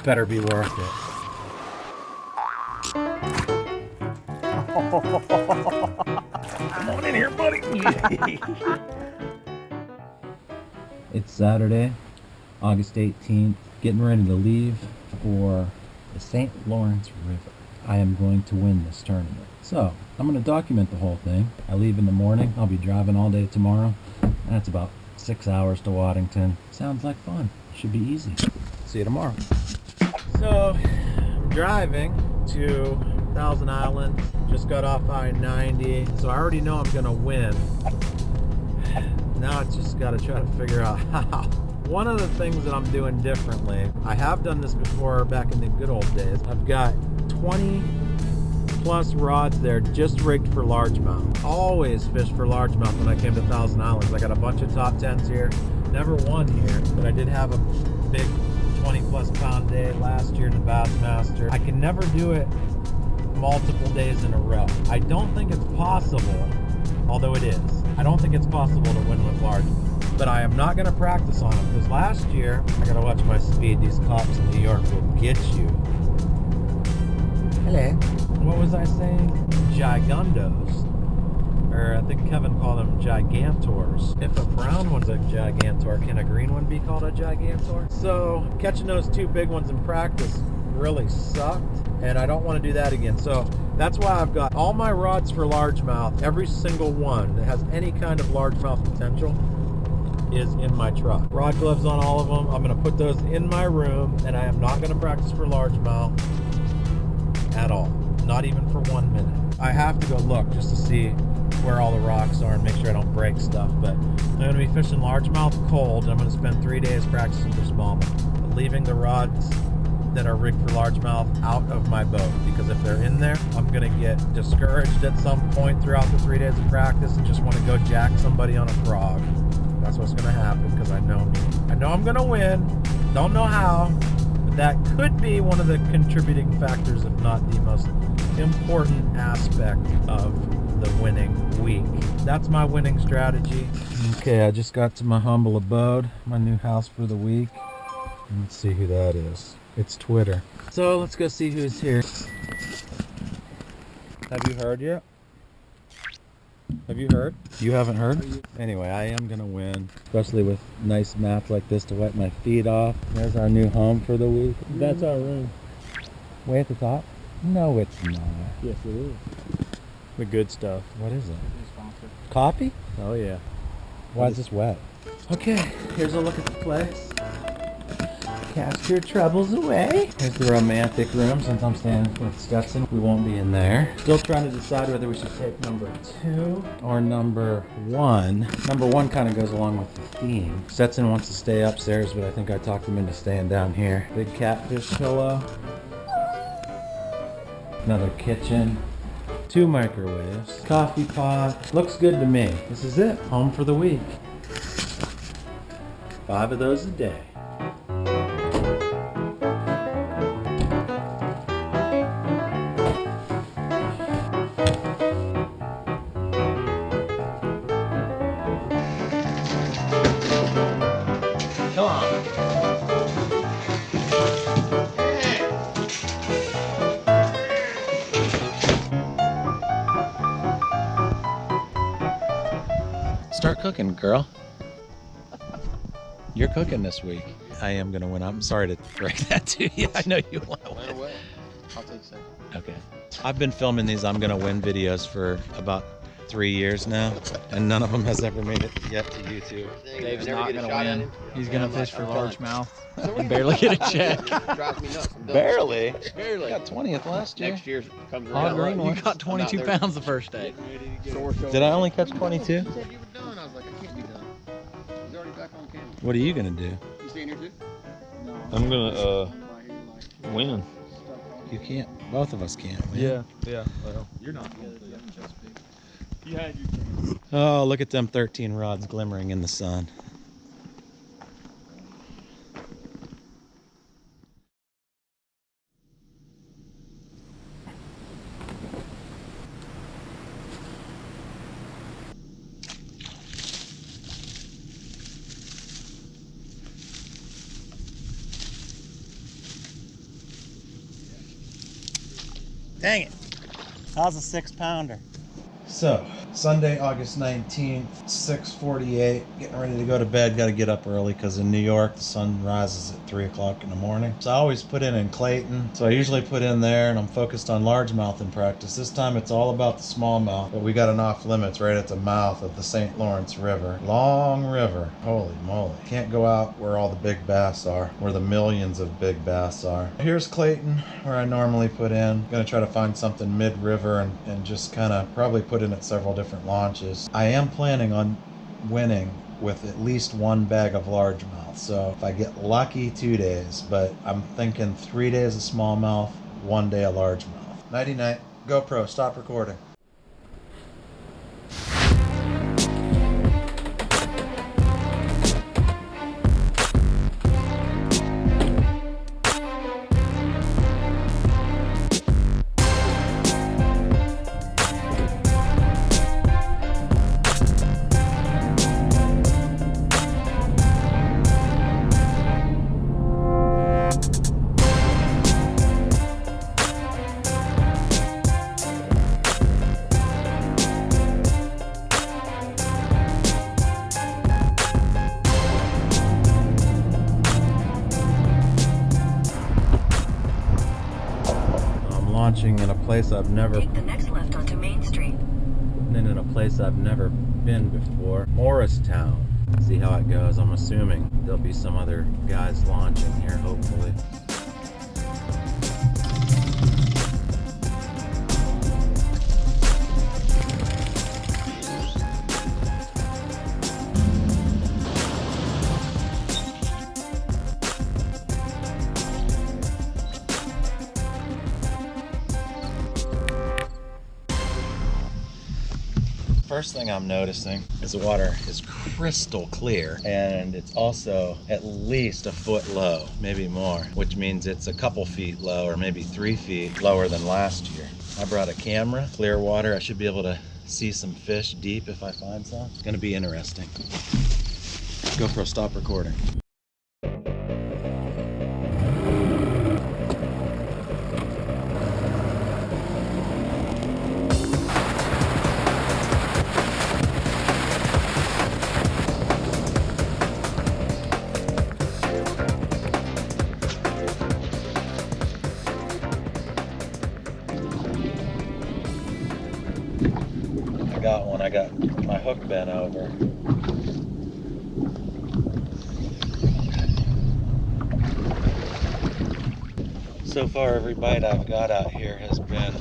better be worth it. Come on in here, buddy. It's Saturday, August 18th, getting ready to leave for the St. Lawrence River. I am going to win this tournament. So, I'm going to document the whole thing. I leave in the morning. I'll be driving all day tomorrow. That's about 6 hours to Waddington. Sounds like fun. Should be easy. See you tomorrow. So, I'm driving to Thousand Island. Just got off I-90. So I already know I'm going to win. Now I just got to try to figure out how. One of the things that I'm doing differently, I have done this before back in the good old days. I've got 20 plus rods there just rigged for largemouth. Always fished for largemouth when I came to Thousand Islands. I got a bunch of top 10s here. Never won here, but I did have a big 20 plus pound day last year in the Bassmaster. I can never do it multiple days in a row. I don't think it's possible, although it is. I don't think it's possible to win with largemouth. But I am not going to practice on them because last year, I got to watch my speed. These cops in New York will get you. Hello. What was I saying? Gigantos. Or I think Kevin called them gigantors. If a brown one's a gigantor, can a green one be called a gigantor? So catching those two big ones in practice really sucked, and I don't want to do that again. So that's why I've got all my rods for largemouth. Every single one that has any kind of largemouth potential is in my truck. Rod gloves on all of them. I'm going to put those in my room, and I am not going to practice for largemouth at all. Not even for 1 minute. I have to go look just to see where all the rocks are and make sure I don't break stuff. But I'm going to be fishing largemouth cold, and I'm going to spend 3 days practicing for smallmouth, leaving the rods that are rigged for largemouth out of my boat, because if they're in there, I'm going to get discouraged at some point throughout the 3 days of practice and just want to go jack somebody on a frog. That's what's going to happen, because I know me. I know I'm going to win. Don't know how, but that could be one of the contributing factors, if not the most important aspect of the winning week. That's my winning strategy. Okay, I just got to my humble abode, my new house for the week. Let's see who that is. It's Twitter. So let's go see who's here. Have you heard yet? Have you heard? You haven't heard? Anyway, I am gonna win, especially with nice mats like this to wipe my feet off. There's our new home for the week. That's our room. Way at the top? No, it's not. Yes, it is. The good stuff. What is it? Sponsor. Coffee? Oh yeah. Why is this wet? Okay, here's a look at the place. Cast your troubles away. Here's the romantic room. Since I'm staying with Stetson, we won't be in there. Still trying to decide whether we should take number 2 or number 1. Number 1 kind of goes along with the theme. Stetson wants to stay upstairs, but I think I talked him into staying down here. Big catfish pillow. Another kitchen. 2 microwaves. Coffee pot. Looks good to me. This is it. Home for the week. 5 of those a day. Come on. Start cooking, girl. You're cooking this week. I am gonna win. I'm sorry to break that to you. I know you want to win. Away. I'll take second. Okay. I've been filming these I'm gonna win videos for about 3 years now, and none of them has ever made it yet to YouTube. Dave's not gonna win. He's gonna fish for largemouth and barely get a check. Drives me nuts. Barely. Barely. I got 20th last year. Next year comes Oh, around. green one. You got 22 pounds the first day. Did I only catch 22? You said you were done. I was like, I can't be done. He's already back on camera. What are you gonna do? You staying here too? I'm gonna win. You can't. Both of us can't win. Yeah. Well, you're not going to Chesapeake. You had your chance. Oh, look at them 13 rods glimmering in the sun. Dang it. How's a 6-pounder? So, Sunday, August 19th, 6:48, getting ready to go to bed. Got to get up early because in New York, the sun rises at 3 o'clock in the morning. So I always put in Clayton. So I usually put in there, and I'm focused on largemouth in practice. This time it's all about the smallmouth, but we got an off limits right at the mouth of the St. Lawrence River. Long river. Holy moly. Can't go out where all the big bass are, where the millions of big bass are. Here's Clayton, where I normally put in. Gonna try to find something mid-river and just kind of probably put in at several different launches. I am planning on winning with at least one bag of largemouth. So if I get lucky, 2 days, but I'm thinking 3 days of smallmouth, 1 day of largemouth. Nighty night. GoPro, stop recording. Launching in a place I've never Take the next left onto Main Street. been in a place I've never been before. Morristown. See how it goes. I'm assuming there'll be some other guys launching here, hopefully. First thing I'm noticing is the water is crystal clear, and it's also at least a foot low, maybe more, which means it's a couple feet low or maybe 3 feet lower than last year. I brought a camera, clear water. I should be able to see some fish deep if I find some. It's gonna be interesting. GoPro, stop recording. I got my hook bent over. So far, every bite I've got out here has been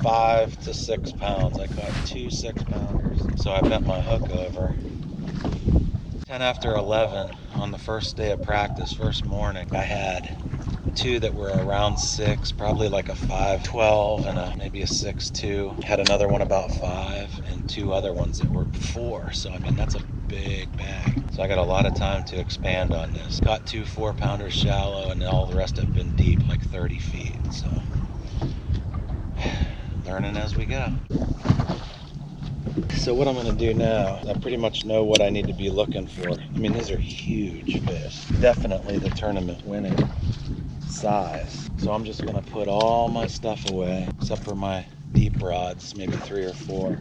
5 to 6 pounds. I caught 2 6-pounders. So I bent my hook over. 10 after 11 on the first day of practice, first morning, I had 2 that were around 6, probably like a 5.12 and maybe a 6.2. Had another one about 5 and 2 other ones that were 4. So I mean, that's a big bag. So I got a lot of time to expand on this. Caught 2 4-pounders shallow, and all the rest have been deep, like 30 feet. So learning as we go. So what I'm going to do now, I pretty much know what I need to be looking for. I mean, these are huge fish. Definitely the tournament winning size. So I'm just going to put all my stuff away, except for my deep rods, maybe 3 or 4.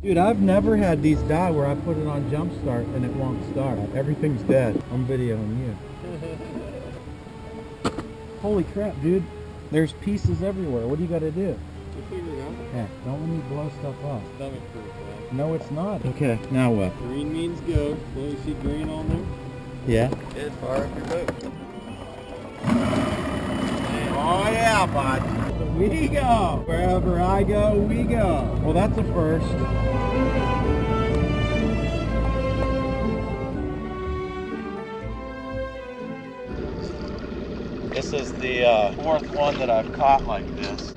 Dude, I've never had these die where I put it on jump start and it won't start. Everything's dead. I'm videoing you. Holy crap, dude. There's pieces everywhere. What do you got to do? You figured it out? Yeah, don't let me blow stuff up. Stomach proof, man. No, it's not. Okay, now what? Green means go. Don't you see green on there? Yeah. It's fire up your boat. Oh yeah, bud. We go. Wherever I go, we go. Well, that's a first. This is the 4th one that I've caught like this.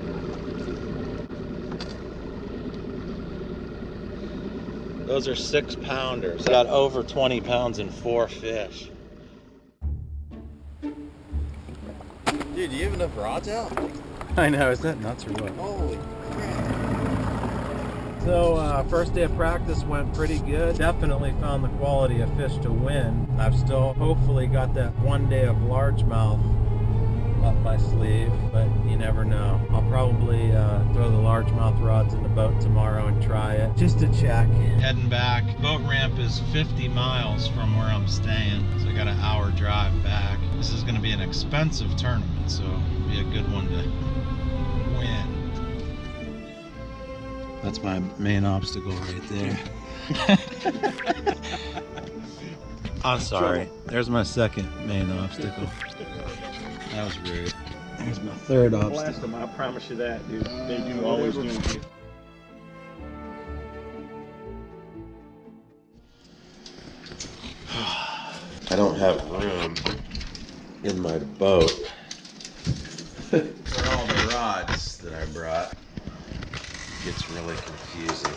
Those are 6-pounders. I got over 20 pounds in 4 fish. Dude, do you have enough rods out? I know, is that nuts or what? Holy crap. So first day of practice went pretty good. Definitely found the quality of fish to win. I've still hopefully got that one day of largemouth up my sleeve, but you never know. I'll probably throw the largemouth rods in the boat tomorrow and try it just to check. Heading back. Boat ramp is 50 miles from where I'm staying, so I got an hour drive back. This is going to be an expensive tournament, so it'll be a good one to win. That's my main obstacle right there. I'm sorry. There's my second main obstacle. That was rude. There's my third obstacle. Blast them, I promise you that, dude. They do always do it. I don't have room in my boat for all the rods that I brought. It gets really confusing.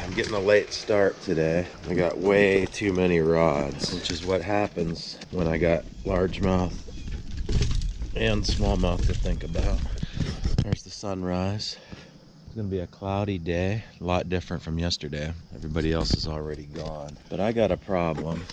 I'm getting a late start today. I got way too many rods, which is what happens when I got largemouth and smallmouth to think about. There's the sunrise. It's gonna be a cloudy day, a lot different from yesterday. Everybody else is already gone. But I got a problem,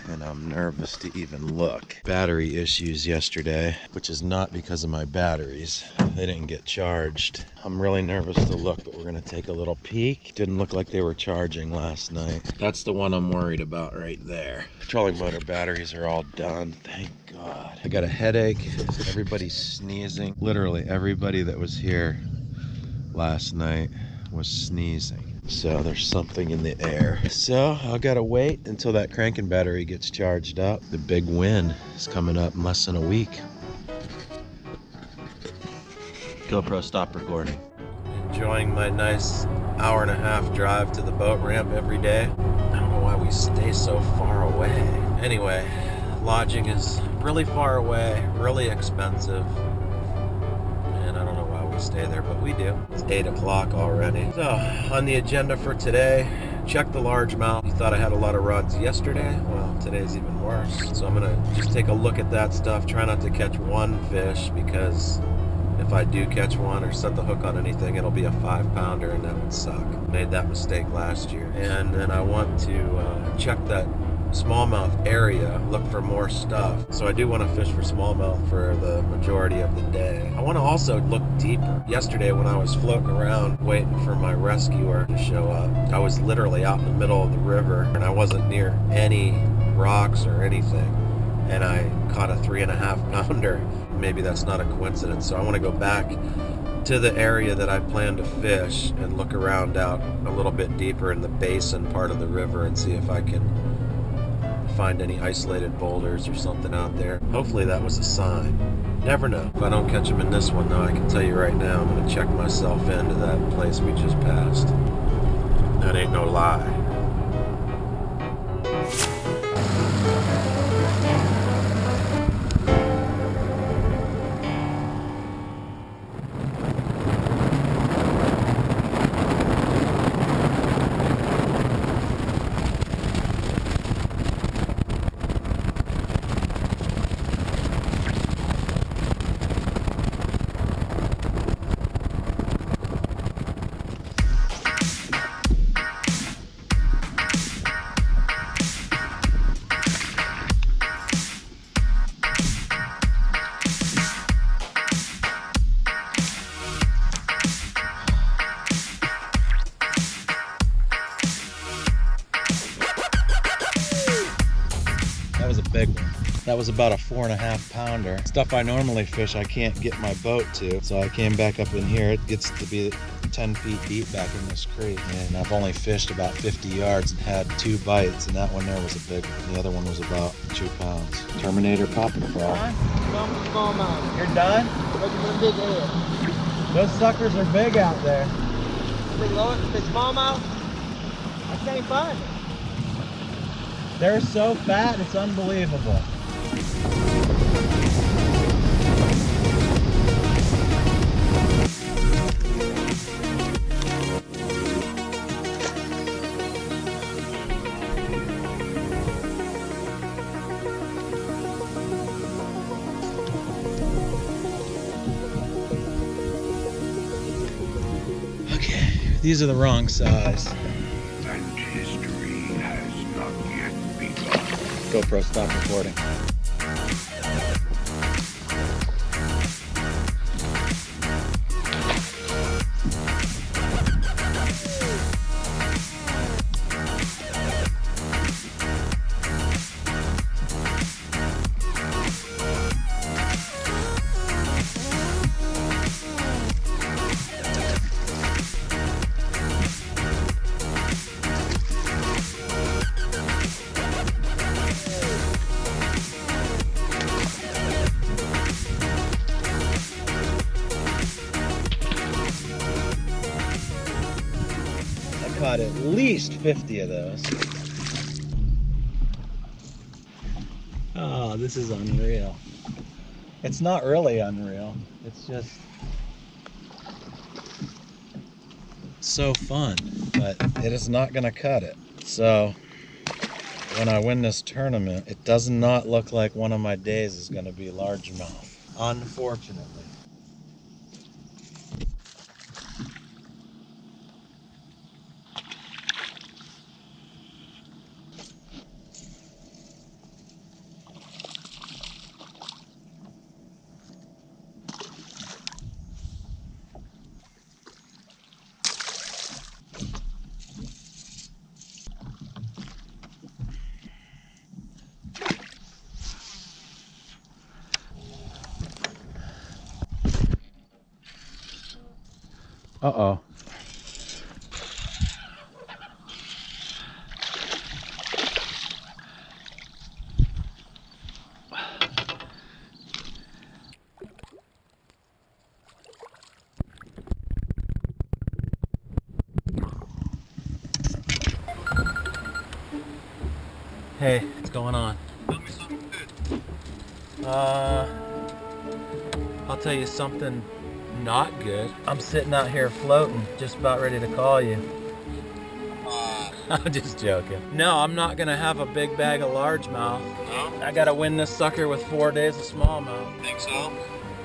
and I'm nervous to even look. Battery issues yesterday, which is not because of my batteries. They didn't get charged. I'm really nervous to look, but we're gonna take a little peek. Didn't look like they were charging last night. That's the one I'm worried about right there. Trolling motor batteries are all done, thank God. I got a headache, everybody's sneezing. Literally everybody that was here last night was sneezing. So there's something in the air. So I gotta wait until that cranking battery gets charged up. The big win is coming up in less than a week. GoPro, stop recording. Enjoying my nice hour-and-a-half drive to the boat ramp every day. I don't know why we stay so far away. Anyway, lodging is really far away, really expensive. And I don't know why we stay there, but we do. It's 8 o'clock already. So, on the agenda for today, check the largemouth. You thought I had a lot of rods yesterday? Well, today's even worse. So I'm gonna just take a look at that stuff, try not to catch one fish, because if I do catch one or set the hook on anything, it'll be a 5-pounder, and that would suck. Made that mistake last year. And then I want to check that smallmouth area, look for more stuff. So I do want to fish for smallmouth for the majority of the day. I want to also look deeper. Yesterday when I was floating around waiting for my rescuer to show up, I was literally out in the middle of the river and I wasn't near any rocks or anything. And I caught a 3.5-pounder. Maybe that's not a coincidence. So I want to go back to the area that I plan to fish and look around out a little bit deeper in the basin part of the river and see if I can find any isolated boulders or something out there. Hopefully that was a sign. Never know. If I don't catch them in this one though, I can tell you right now, I'm gonna check myself into that place we just passed. That ain't no lie. Big one. That was about a 4.5-pounder. Stuff I normally fish I can't get my boat to, so I came back up in here. It gets to be 10 feet deep back in this creek, and I've only fished about 50 yards and had 2 bites, and that one there was a big one. The other one was about 2 pounds. Terminator popping frog. You're done? Big head. Those suckers are big out there. Big smallmouth. I can't find it. They're so fat, it's unbelievable. These are the wrong size. And history has not yet begun. GoPro, stop recording. Caught at least 50 of those. Oh, this is unreal. It's not really unreal. It's just so fun, but it is not going to cut it. So when I win this tournament, it does not look like one of my days is going to be largemouth, unfortunately. Uh-oh. Hey, what's going on? Tell me something good. I'll tell you something not good. I'm sitting out here floating, just about ready to call you. I'm just joking. No, I'm not gonna have a big bag of largemouth. No? I gotta win this sucker with 4 days of smallmouth. Think so?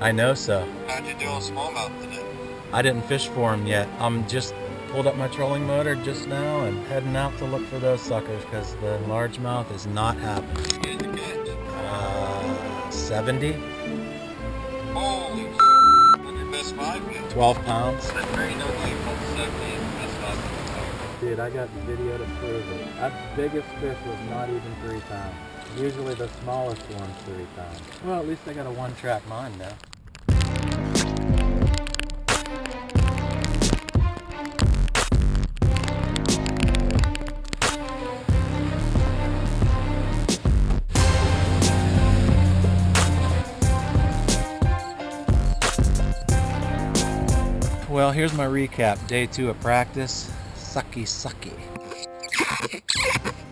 I know so. How'd you do on smallmouth today? I didn't fish for him yet. I'm just pulled up my trolling motor just now and heading out to look for those suckers because the largemouth is not happening. Get the catch. 70? Holy on your best 5 yet? 12 pounds? That's very no believe on 70 best 5. Dude, I got video to prove it. That biggest fish was not even 3 pounds. Usually the smallest one's 3 pounds. Well, at least I got a one-track mind now. Well, here's my recap. Day 2 of practice. Sucky.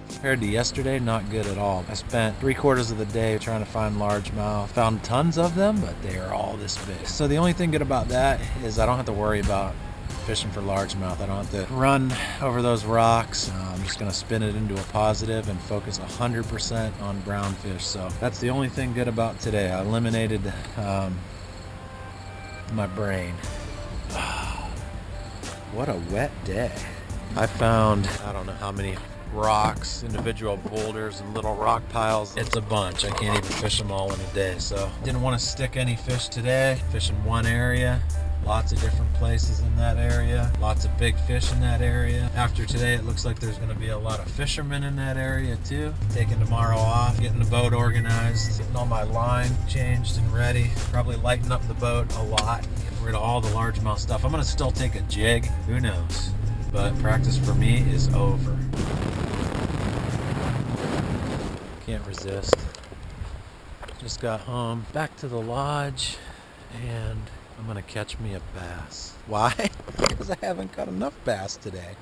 Compared to yesterday, not good at all. I spent 3/4 of the day trying to find largemouth. Found tons of them, but they are all this big. So the only thing good about that is I don't have to worry about fishing for largemouth. I don't have to run over those rocks. I'm just gonna spin it into a positive and focus 100% on brown fish. So that's the only thing good about today. I eliminated my brain. What a wet day. I found, I don't know how many rocks, individual boulders and little rock piles. It's a bunch. I can't even fish them all in a day. So didn't want to stick any fish today. Fishing one area. Lots of different places in that area. Lots of big fish in that area. After today, it looks like there's going to be a lot of fishermen in that area too. Taking tomorrow off, getting the boat organized, getting all my line changed and ready. Probably lighten up the boat a lot. Get rid of all the largemouth stuff. I'm going to still take a jig. Who knows? But practice for me is over. Can't resist. Just got home, back to the lodge, and I'm gonna catch me a bass. Why? Because I haven't caught enough bass today.